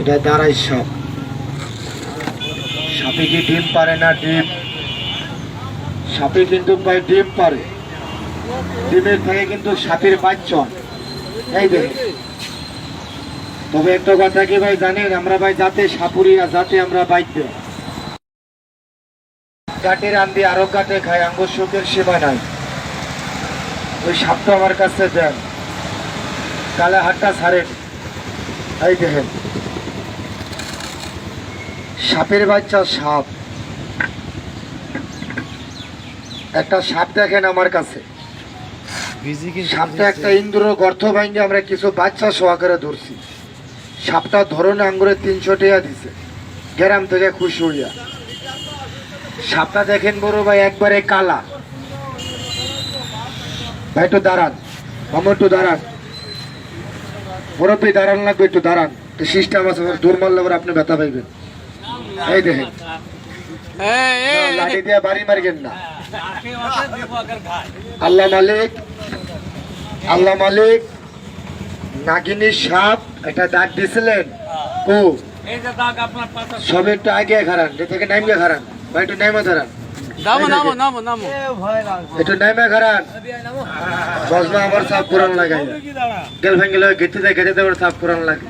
এটা দাঁড়াই সাপ। সাপে কি ডিম পারে না? ডিম সাপে কিন্তু ভাই ডিম পারে, ডিমের থেকে কিন্তু সাপের বাচ্চা। এই দেখেন, তবে একটা কথা কি ভাই জানেন, আমরা ভাই যাতে সাপুরিয়া যাতে আমরা বাইতে গাটে রান্ধি আরো গাটে খাই, আঙ্গুর সুখের সেবা নাই। ওই সাপটা আমার কাছে দেন, কালা হাটটা ছাড়েন। এই দেখেন সাপের বাচ্চা সাপ, একটা সাপ দেখেন আমার কাছে। সাপটা একটা ইন্দ্র গর্ত ভাঙ্গে আমরা কিছু বাচ্চা সহকারে ধরছি। সাপটা ধরনে আঙ্গুরে 300 টাকা দিছে, গ্রাম থেকে খুশি হইয়া। সাপটা দেখেন বড় ভাই একবারে কালা। ভাই একটু দাঁড়ান, মামা একটু দাঁড়ান, মুরব্বী দাঁড়ান লাগবে, একটু দাঁড়ান। সিস্টেম আছে, দূর মারলে আপনি ব্যথা পাইবেন। এই দেখেন লাঠি দিয়ে বাড়ি মারবেন না। আল্লাহ মালিক, আল্লাহ মালিক নাগিনী সাপ একটা দাগ দিছিলেন। ও সব একটু আগে খারান, থেকে নাইমে খারান ভাই, একটু নাইমে খারান, একটু নাইমে খারান। বজনা আবার সাপ পুরান লাগাই গেল ভেঙে গেতে দেয়, গেতে দেওয়ার সাপ পুরান লাগে।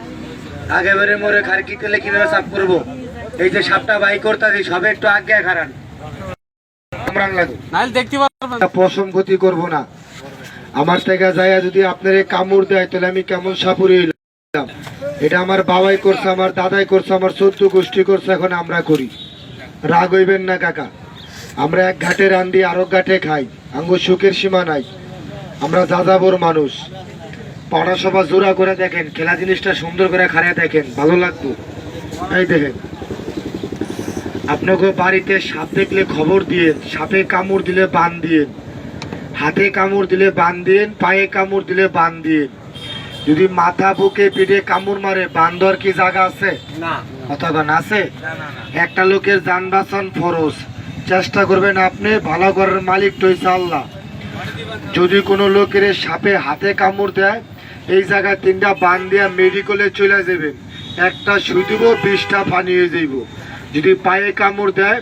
আগে বেড়ে মরে খারকি তেলে কিভাবে সাপ করবো? এই যে সাপটা বাই করতে সবে একটু আগে খারান, পশম ক্ষতি করবো না। আমার থেকে যায় যদি আপনার কামড় দেয় তাহলে আমি কেমন সাপুরি হইলাম? এটা আমার বাবাই করছে, আমার দাদাই করছে, আমার 14 গোষ্ঠী করছে, এখন আমরা করি। রাগ হইবেন না কাকা, আমরা এক ঘাটে রান্ধি আরো ঘাটে খাই, আঙ্গুর সুখের সীমা নাই। আমরা যাযাবর মানুষ। পাড়া সভা জোড়া করে দেখেন, খেলা জিনিসটা সুন্দর করে খাড়িয়ে দেখেন, ভালো লাগতো। এই দেখেন আপনাকে বাড়িতে সাপ দেখলে খবর দিয়েন, সাপে কামড় দিলে বান দিয়েন, হাতে কামড় দিলে বান দিয়েন, পায়ে কামড় দিলে বান দিয়েন। যদি মাথা বুকে পিঠে কামড় মারে বান দেওয়ার কি জায়গা আছে? না। কতক্ষণ আছে? একটা লোকের যান বাঁচান ফরজ, চেষ্টা করবেন আপনি, ভালো করার মালিক হইছে আল্লাহ। যদি কোনো লোকের সাপে হাতে কামড় দেয়, এই জায়গায় 3টা বান দিয়া মেডিকেলে চলে যাবেন, একটা সুই দিব, 20টা পানি হয়ে যাইব। যদি পায়ে কামড় দেয়,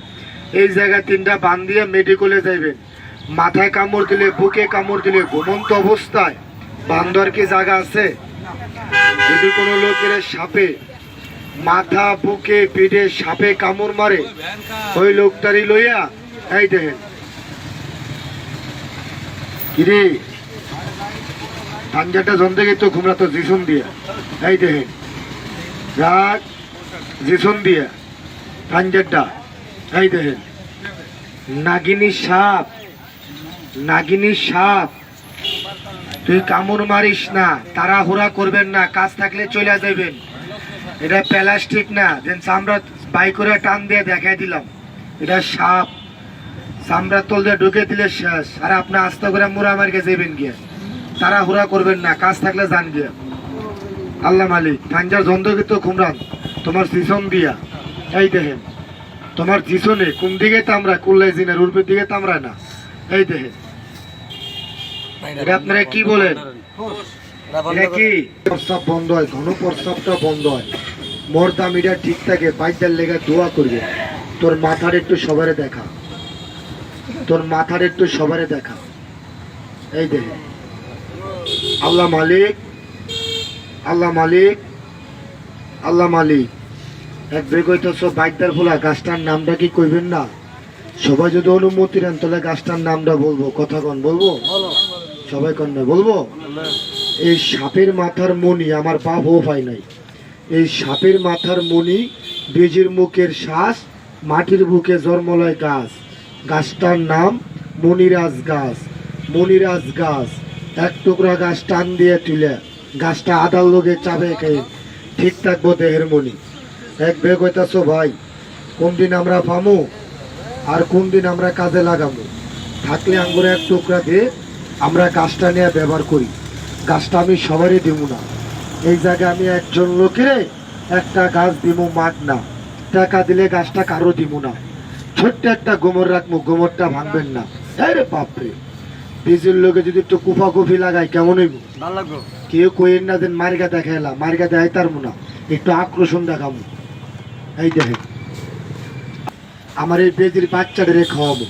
এই জায়গায় 3টা বান দিয়ে মেডিকেলে যাইবেন। মাথায় কামড় দিলে, বুকে কামড় দিলে, ঘুমন্ত অবস্থায় বান দেওয়ার কি জায়গা আছে? যদি কোনো লোকের সাপে মাথা বুকে পিঠে সাপে কামড় মারে, ওই লোকটারই লইয়া এই দেখেন কিরে পাঞ্জাটা জন্তে গেত ঘুমরা তো জিসন দিয়া, এই দেখেন রাগ জিসন দিয়া পাঞ্জাটা, এই দেখেন নাগিনী সাপ, নাগিনী সাপ। তুই কামড় মারিস না, তাড়াহুড়া করবেন না, কাজ থাকলে চলে যাবেন। এটা প্লাস্টিক না যে চামড়া বাই করে টান দিয়ে দেখাই দিলাম, এটা সাপ। চামড়া তল দিয়ে ঢুকে দিলে শেষ। আর আপনি আস্তে করে মুড়া মার্কে যাবেন গিয়ে, তাড়াহুড়া করবেন না, কাজ থাকলে যান গিয়া। আল্লাহ মালিক পাঞ্জার জন্দকিত খুমরান তোমার জিসন দিয়া, এই দেখেন তোমার জিসনে কোন দিকে তামরা, কুল্লাই জিনের উর্পের দিকে তামরা না। এই দেখেন এটা আপনারা কি বলেন? এটা কি প্রস্রাব বন্ধ হয়, ঘন প্রস্রাবটা বন্ধ হয়, মোর দাম এটা ঠিক থাকে। বাইদার লেগে দোয়া করবে, তোর মাথার একটু সবারে দেখা, তোর মাথার একটু সবারে দেখা। এই দেখেন আল্লাহ মালিক, আল্লাহ মালিক, আল্লাহ মালিক। এক বেগইতেছ বাইদার ফোলা, গাছটার নামটা কি কইবেন না? সবাই যদি অনুমতি দেন তাহলে গাছটার নামটা বলবো। কথা কন বলবো? সবাই কন্যা বলবো। এই সাপের মাথার মণি আমার বাপ ও পাই নাই। এই সাপের মাথার মণি, বেজির মুখের শ্বাস, মাটির বুকে জন্মলয় গাছ। গাছটার নাম মণিরাজ গাছ। মণিরাজ গাছ এক টুকরা গাছ টান দিয়ে তুলে গাছটা আদার লোকে চাবে খেয়ে ঠিক থাকবো দেহের মণি। এক বেগ হইতেছ ভাই, কোন দিন আমরা পামো আর কোন দিন আমরা কাজে লাগাবো? থাকলে আঙ্গুরে এক টুকরা দিয়ে আমরা গাছটা নিয়ে ব্যবহার করি। গাছটা আমি সবারই দিব না, এই জায়গায় আমি একজন লোকের একটা গাছ দিব মাগ না, টাকা দিলে গাছটা কারো দিব না। ছোট্ট একটা গোমর রাখবো, গোমরটা ভাঙবেন না। আরে বাপরে, বীজের লোকে যদি একটু কুফা কুফি লাগাই কেমন হইব? কেউ কইেন না দেন মার্গা দেখাইলা, মার্গা দেখাই তার না। একটু আকর্ষণ দেখাবো। এই দেখেন আমার এই বেজির বাচ্চাদের খাওয়াবো।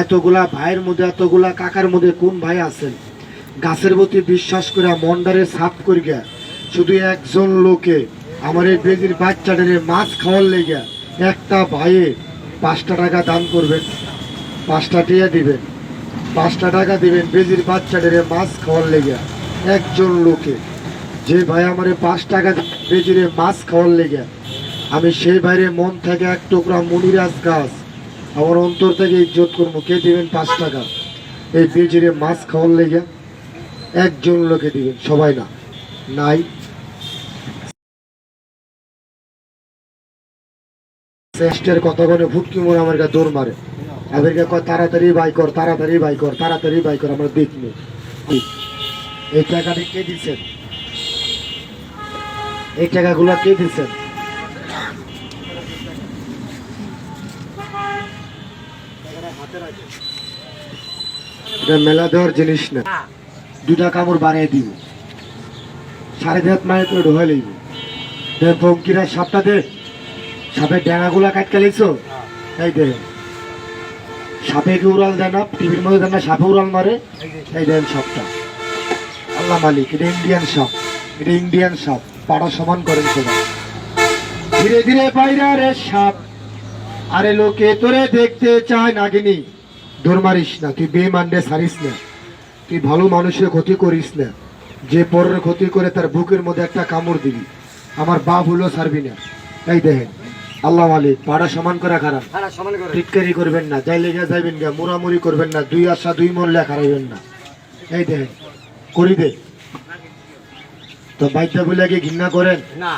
এতগুলা ভাইয়ের মধ্যে এতগুলা কাকার মধ্যে কোন ভাই আছেন গাছের প্রতি বিশ্বাস করে মন্ডারে সাফ করিয়া শুধু একজন লোকে আমার এই বেজির বাচ্চাদের মাছ খাওয়ার লেগে একটা ভাইয়ে 5টা টাকা দান করবেন, 5টা টিয়া দিবেন, 5টা টাকা দিবেন বেজির বাচ্চাদের মাছ খাওয়ার লেগে। একজন লোকে যে ভাই আমার 5 টাকা বেজির মাছ খাওয়ার লেগে আমি সেই বাইরে মন থেকে এক টুকরা মনিরাজ গাছ আমার অন্তর থেকে ইজ্জত করবো। কে দিবেন 5 টাকা এই বেজিরে মাছ খাওয়ার লেগে? একজন লোকে দিবেন, সবাই না। নাই চেষ্টার কথা বলে ফুটকি মনে আমার কাছে দৌড় মারে, এদেরকে কয় তাড়াতাড়ি বাই কর, তাড়াতাড়ি বাই কর, তাড়াতাড়ি বাই কর, আমরা দেখবো। এই টাকাটা কে দিচ্ছেন? এই টাকাগুলো কে দিচ্ছেন? এটা মেলা দেওয়ার জিনিস না, 2টা কামড় বানিয়ে দিব, 3.5 মাইল করে ঢোয়া লইব। পঙ্কিরা সাপটা দে, সাপের ড্যাঙাগুলা কাটকে লিখছো। এই দেখেন সাপে কি উড়াল দেয় না, টিভির মধ্যে দেন না সাপে উড়াল মারে। এই দেখেন সাপটা আল্লাহ মালিক, এটা ইন্ডিয়ান সাপ, এটা ইন্ডিয়ান সাপ। পাড়া সমান করেন সবাই। ধীরে ধীরে পায়রা রে সাপ, আরে লোকে তোরে দেখতে চায় নাগিনী। দৌড় মারিস না, তুই বেঈমানরে ছাড়িস না, তুই ভালো মানুষের ক্ষতি করিস না। যে পরের ক্ষতি করে তার বুকের মধ্যে একটা কামড় দিবি, আমার বাপ হলো ছাড়বি না। এই দেখেন আল্লাহ মালিক, পাড়া সমান করা খারাপ, টিটকারি করবেন না, যাই লেগে যাইবেন গা, মুড়ামুড়ি করবেন না, 2 আশা 2 মন লেখা রাখবেন না। এই দেখেন করি দে তো বাইকটা বলে ঘৃণা করেন না।